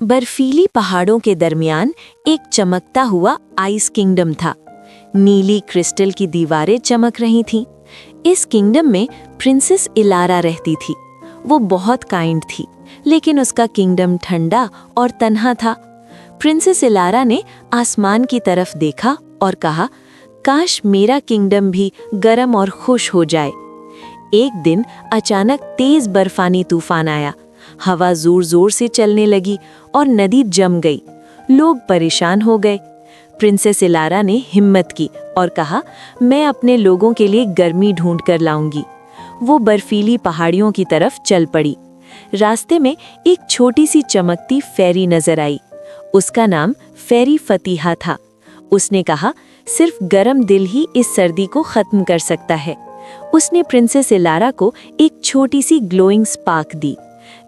बर्फीली पहाड़ों के दरमियान एक चमकता हुआ आइस किंगडम था। नीली क्रिस्टल की दीवारें चमक रही थीं। इस किंगडम में प्रिंसेस इलारा रहती थी। वो बहुत काइंड थी, लेकिन उसका किंगडम ठंडा और तन्हा था। प्रिंसेस इलारा ने आसमान की तरफ देखा और कहा, काश मेरा किंगडम भी गर्म और खुश हो जाए। एक दिन अचानक तेज बर्फानी तूफान आया। हवा जोर जोर से चलने लगी और नदी जम गई। लोग परेशान हो गए। प्रिंसेस इलारा ने हिम्मत की और कहा, मैं अपने लोगों के लिए गर्मी ढूंढ कर लाऊंगी। वो बर्फीली पहाड़ियों की तरफ चल पड़ी। रास्ते में एक छोटी सी चमकती फेरी नजर आई। उसका नाम फेरी फतीहा था। उसने कहा, सिर्फ गर्म दिल ही इस सर्दी को खत्म कर सकता है। उसने प्रिंसेस इलारा को एक छोटी सी ग्लोइंग स्पार्क दी।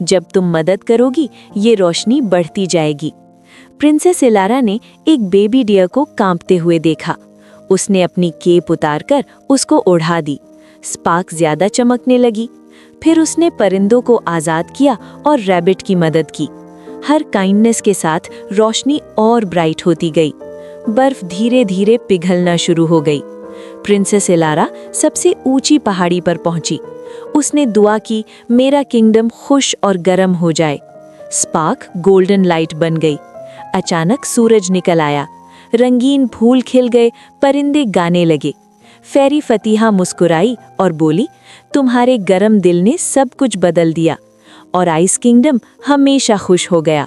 जब तुम मदद करोगी, ये रोशनी बढ़ती जाएगी। प्रिंसेस इलारा ने एक बेबी डियर को कांपते हुए देखा। उसने अपनी केप उतारकर उसको ओढ़ा दी। स्पार्क ज्यादा चमकने लगी। फिर उसने परिंदों को आजाद किया और रैबिट की मदद की। हर काइंडनेस के साथ रोशनी और ब्राइट होती गई। बर्फ धीरे धीरे पिघलना शुरू हो गई। प्रिंसेस इलारा सबसे ऊंची पहाड़ी पर पहुंची। उसने दुआ की, मेरा किंगडम खुश और गर्म हो जाए। स्पार्क गोल्डन लाइट बन गई। अचानक सूरज निकल आया। रंगीन फूल खिल गए, परिंदे गाने लगे। फेरी फतीहा मुस्कुराई और बोली, तुम्हारे गर्म दिल ने सब कुछ बदल दिया और आइस किंगडम हमेशा खुश हो गया।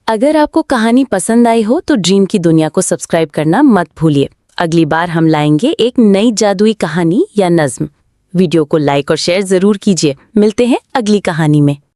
अगर आपको कहानी पसंद आई हो तो ड्रीम की दुनिया को सब्सक्राइब करना मत भूलिए। अगली बार हम लाएंगे एक नई जादुई कहानी या नज्म। वीडियो को लाइक और शेयर जरूर कीजिए। मिलते हैं अगली कहानी में।